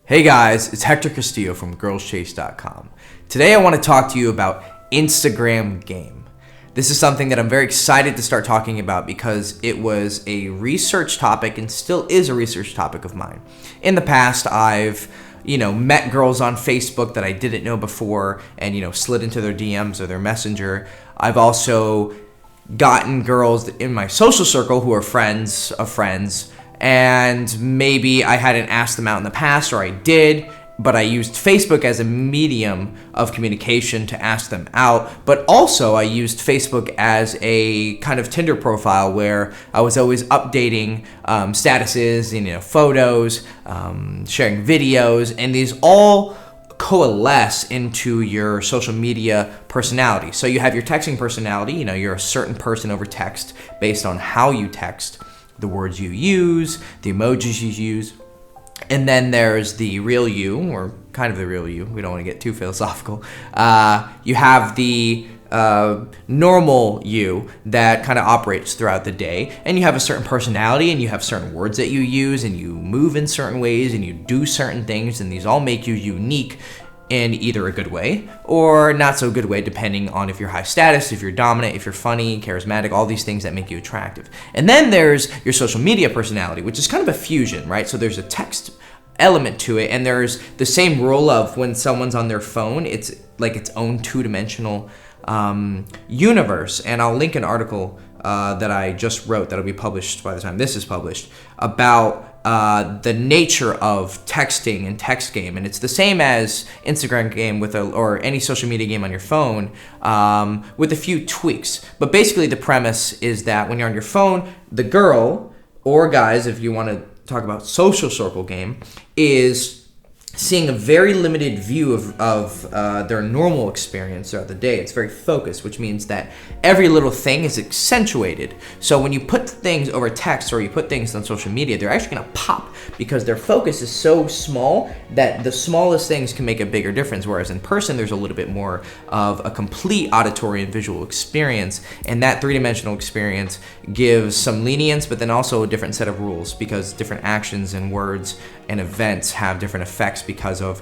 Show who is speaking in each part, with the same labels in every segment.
Speaker 1: Hey guys, it's Hector Castillo from girlschase.com. Today I want to talk to you about Instagram game. This is something that I'm very excited to start talking about because it was a research topic and still is a research topic of mine. In the past, I've met girls on Facebook that I didn't know before and slid into their DMs or their messenger. I've also gotten girls in my social circle who are friends of friends, and maybe I hadn't asked them out in the past, or I did, but I used Facebook as a medium of communication to ask them out. But also I used Facebook as a kind of Tinder profile where I was always updating statuses, photos, sharing videos, and these all coalesce into your social media personality. So you have your texting personality, you're a certain person over text based on how you text, the words you use, the emojis you use. And then there's the real you, or kind of the real you. We don't want to get too philosophical. You have the normal you that kind of operates throughout the day, and you have a certain personality, and you have certain words that you use, and you move in certain ways, and you do certain things, and these all make you unique in either a good way or not so good way, depending on if you're high status, if you're dominant, if you're funny, charismatic, all these things that make you attractive. And then there's your social media personality, which is kind of a fusion, right? So there's a text element to it, and there's the same rule of when someone's on their phone, it's like its own two-dimensional universe. And I'll link an article that I just wrote that'll be published by the time this is published about the nature of texting and text game. And it's the same as Instagram game or any social media game on your phone, with a few tweaks. But basically the premise is that when you're on your phone, the girl, or guys if you want to talk about social circle game, is seeing a very limited view of their normal experience throughout the day. It's very focused, which means that every little thing is accentuated. So when you put things over text or you put things on social media, they're actually going to pop because their focus is so small that the smallest things can make a bigger difference. Whereas in person, there's a little bit more of a complete auditory and visual experience. And that three-dimensional experience gives some lenience, but then also a different set of rules because different actions and words and events have different effects because of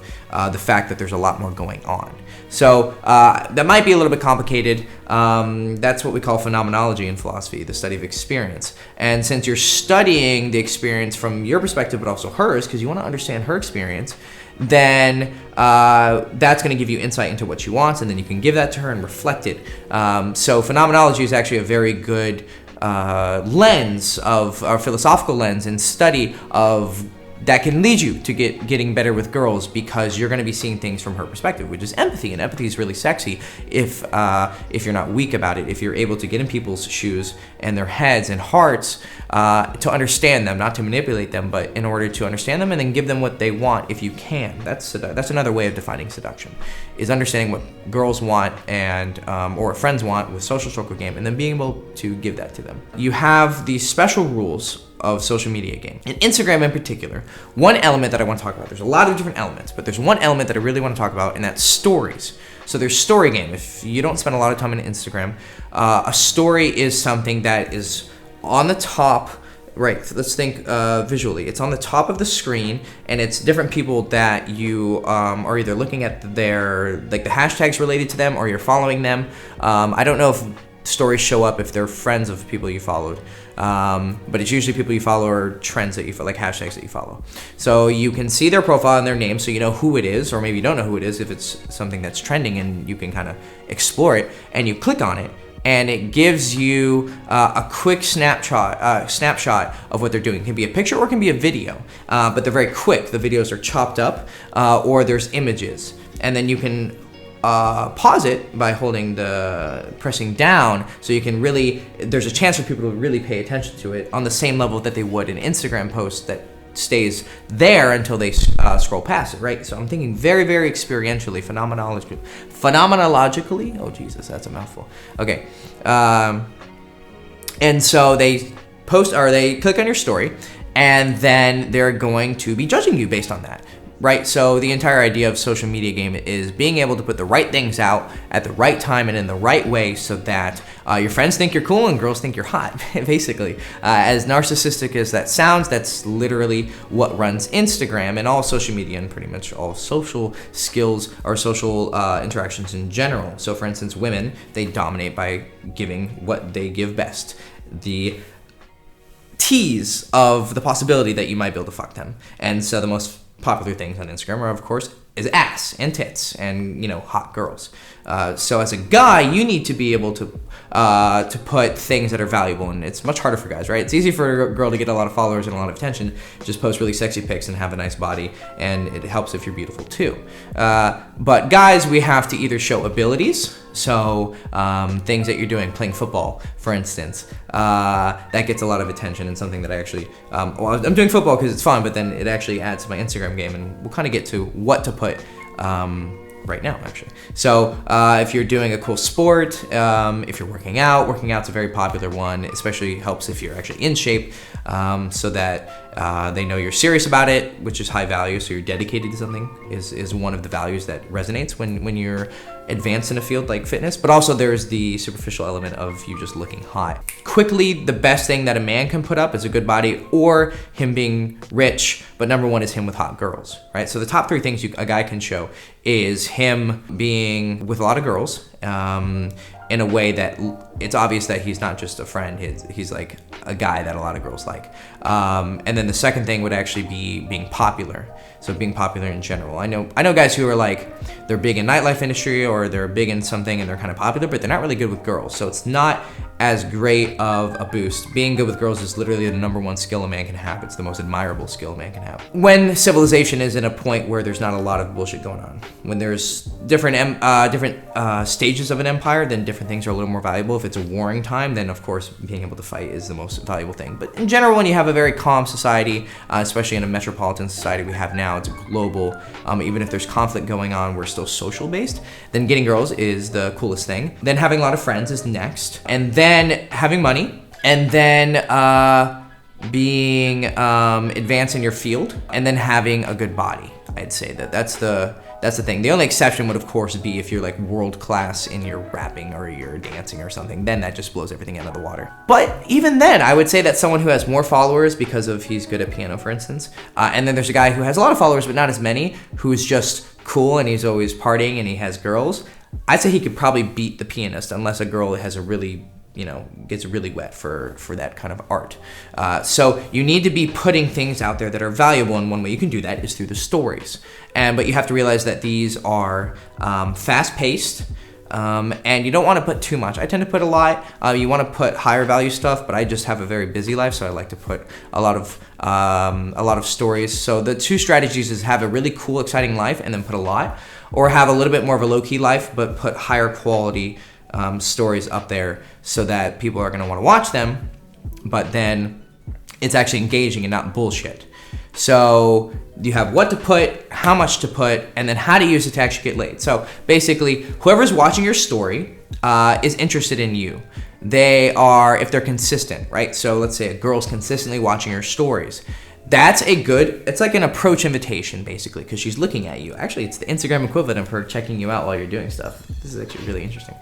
Speaker 1: the fact that there's a lot more going on. So that might be a little bit complicated. That's what we call phenomenology in philosophy, the study of experience. And since you're studying the experience from your perspective, but also hers, because you want to understand her experience, then that's going to give you insight into what she wants, and then you can give that to her and reflect it. So phenomenology is actually a very good lens of our philosophical lens and study of that can lead you to getting better with girls, because you're going to be seeing things from her perspective, which is empathy. And empathy is really sexy if you're not weak about it, if you're able to get in people's shoes and their heads and hearts to understand them, not to manipulate them, but in order to understand them and then give them what they want if you can. That's another way of defining seduction, is understanding what girls want and or friends want with social circle game, and then being able to give that to them. You have these special rules of social media game. In Instagram in particular, one element that I want to talk about, there's a lot of different elements, but there's one element that I really want to talk about, and that's stories. So there's story game. If you don't spend a lot of time on Instagram, a story is something that is on the top, right? Let's think visually. It's on the top of the screen, and it's different people that you are either looking at their, like the hashtags related to them, or you're following them. I don't know if stories show up if they're friends of people you followed, but it's usually people you follow or trends that you follow, like hashtags that you follow. So you can see their profile and their name, so you know who it is, or maybe you don't know who it is if it's something that's trending, and you can kind of explore it, and you click on it, and it gives you a quick snapshot of what they're doing. It can be a picture or it can be a video, but they're very quick. The videos are chopped up, or there's images, and then you can pause it by pressing down, so you can there's a chance for people to really pay attention to it on the same level that they would an Instagram post that stays there until they scroll past it, right? So I'm thinking very, very experientially, phenomenologically. Oh Jesus, that's a mouthful. Okay, and so they post, or they click on your story, and then they're going to be judging you based on that. right? So the entire idea of social media game is being able to put the right things out at the right time and in the right way so that your friends think you're cool and girls think you're hot, basically. As narcissistic as that sounds, that's literally what runs Instagram and all social media and pretty much all social skills or social interactions in general. So for instance, women, they dominate by giving what they give best. The tease of the possibility that you might be able to fuck them. And so the most popular things on Instagram are, of course, is ass and tits and, you know, hot girls. So as a guy, you need to be able to put things that are valuable, and it's much harder for guys, right? It's easy for a girl to get a lot of followers and a lot of attention, just post really sexy pics and have a nice body, and it helps if you're beautiful too. But guys, we have to either show abilities, so things that you're doing, playing football, for instance, that gets a lot of attention and something that I actually, well, I'm doing football because it's fun, but then it actually adds to my Instagram game, and we'll kind of get to what to put right now, actually. So if you're doing a cool sport, if you're working out's a very popular one, especially helps if you're actually in shape, so that they know you're serious about it, which is high value, so you're dedicated to something is one of the values that resonates when you're advanced in a field like fitness. But also there's the superficial element of you just looking hot. Quickly, the best thing that a man can put up is a good body or him being rich, but number one is him with hot girls, right? So the top three things a guy can show is him being with a lot of girls, in a way that it's obvious that he's not just a friend, he's like a guy that a lot of girls like. And then the second thing would actually be being popular. So being popular in general. I know guys who are like, they're big in nightlife industry or they're big in something and they're kind of popular, but they're not really good with girls. So it's not as great of a boost. Being good with girls is literally the number one skill a man can have. It's the most admirable skill a man can have. When civilization is in a point where there's not a lot of bullshit going on, when there's different stages of an empire, then different things are a little more valuable. If it's a warring time, then of course being able to fight is the most valuable thing. But in general, when you have a very calm society, especially in a metropolitan society we have now, it's global. Even if there's conflict going on, we're still social based. Then getting girls is the coolest thing. Then having a lot of friends is next. And then having money. And then being advanced in your field. And then having a good body. I'd say that's the thing. The only exception would, of course, be if you're like world class in your rapping or your dancing or something. Then that just blows everything out of the water. But even then, I would say that someone who has more followers because of he's good at piano, for instance, and then there's a guy who has a lot of followers but not as many, who's just cool and he's always partying and he has girls. I'd say he could probably beat the pianist unless a girl has a really, you know, gets really wet for that kind of art. So you need to be putting things out there that are valuable, and one way you can do that is through the stories. But you have to realize that these are fast-paced, and you don't want to put too much. I tend to put a lot. You want to put higher value stuff, but I just have a very busy life, so I like to put a lot of stories. So the two strategies is have a really cool, exciting life and then put a lot, or have a little bit more of a low-key life but put higher quality stories up there so that people are going to want to watch them, but then it's actually engaging and not bullshit. So you have what to put, how much to put, and then how to use it to actually get laid. So basically, whoever's watching your story is interested in you. They are, if they're consistent, right? So let's say a girl's consistently watching your stories. That's it's like an approach invitation, basically, because she's looking at you. Actually, it's the Instagram equivalent of her checking you out while you're doing stuff. This is actually really interesting.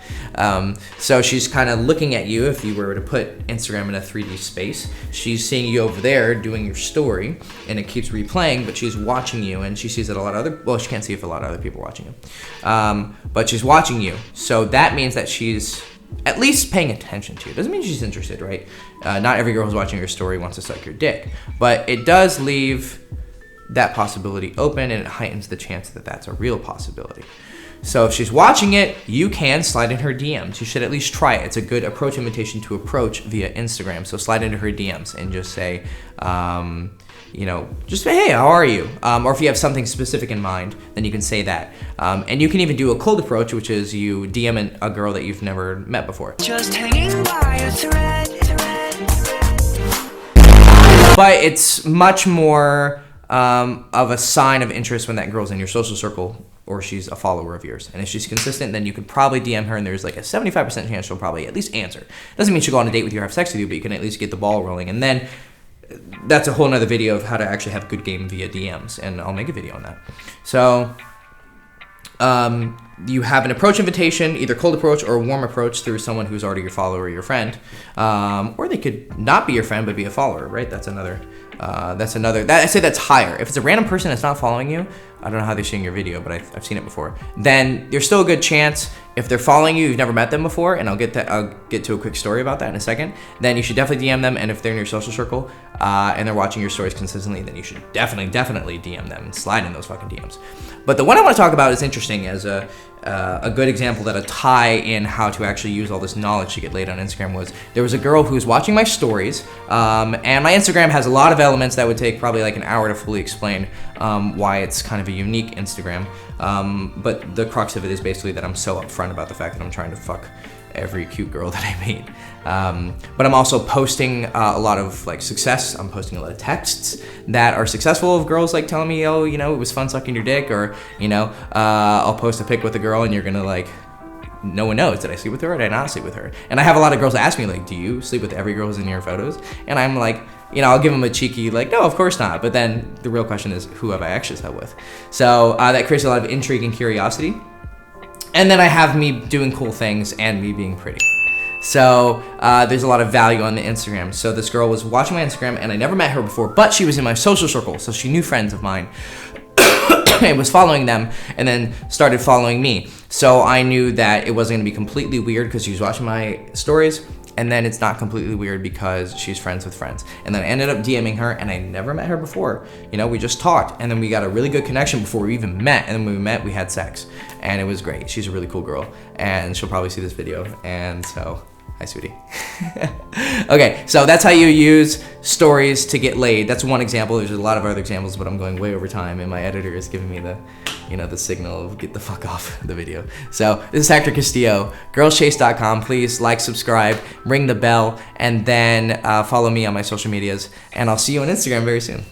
Speaker 1: So she's kind of looking at you. If you were to put Instagram in a 3D space, she's seeing you over there doing your story, and it keeps replaying, but she's watching you, and she sees that she can't see if a lot of other people are watching you. But she's watching you. So that means that she's at least paying attention to you. Doesn't mean she's interested, right? Not every girl who's watching your story wants to suck your dick, but it does leave that possibility open, and it heightens the chance that that's a real possibility. So if she's watching it, you can slide in her DMs. You should at least try it. It's a good approach invitation to approach via Instagram. So slide into her DMs and just say, just say, hey, how are you? Or if you have something specific in mind, then you can say that. And you can even do a cold approach, which is you DM a girl that you've never met before. Just hanging by a thread. But it's much more of a sign of interest when that girl's in your social circle or she's a follower of yours. And if she's consistent, then you could probably DM her, and there's like a 75% chance she'll probably at least answer. Doesn't mean she'll go on a date with you or have sex with you, but you can at least get the ball rolling. And then that's a whole nother video of how to actually have good game via DMs, and I'll make a video on that. So you have an approach invitation, either cold approach or a warm approach through someone who's already your follower or your friend, or they could not be your friend but be a follower, right? That's another. I say that's higher. If it's a random person that's not following you, I don't know how they're seeing your video, but I've seen it before. Then there's still a good chance. If they're following you, you've never met them before, and I'll get to a quick story about that in a second. Then you should definitely DM them, and if they're in your social circle and they're watching your stories consistently, then you should definitely DM them and slide in those fucking DMs. But the one I want to talk about is interesting as a good example that a tie in how to actually use all this knowledge to get laid on Instagram was there was a girl who was watching my stories, and my Instagram has a lot of elements that would take probably like an hour to fully explain why it's kind of a unique Instagram. But the crux of it is basically that I'm so upfront about the fact that I'm trying to fuck every cute girl that I meet. But I'm also posting a lot of like success. I'm posting a lot of texts that are successful of girls like telling me, oh, you know, it was fun sucking your dick, or, you know, I'll post a pic with a girl and you're gonna like, no one knows, did I sleep with her or did I not sleep with her? And I have a lot of girls ask me like, do you sleep with every girl who's in your photos? And I'm like, you know, I'll give them a cheeky like, no, of course not. But then the real question is, who have I actually slept with? So that creates a lot of intrigue and curiosity. And then I have me doing cool things and me being pretty. So there's a lot of value on the Instagram. So this girl was watching my Instagram and I never met her before, but she was in my social circle. So she knew friends of mine and was following them and then started following me. So I knew that it wasn't gonna be completely weird because she was watching my stories, and then it's not completely weird because she's friends with friends. And then I ended up DMing her and I never met her before. You know, we just talked and then we got a really good connection before we even met. And then when we met, we had sex and it was great. She's a really cool girl and she'll probably see this video. And so, hi sweetie. Okay, so that's how you use stories to get laid. That's one example. There's a lot of other examples, but I'm going way over time and my editor is giving me the, you know, the signal of get the fuck off the video. So this is Hector Castillo, girlschase.com. Please like, subscribe, ring the bell, and then follow me on my social medias. And I'll see you on Instagram very soon.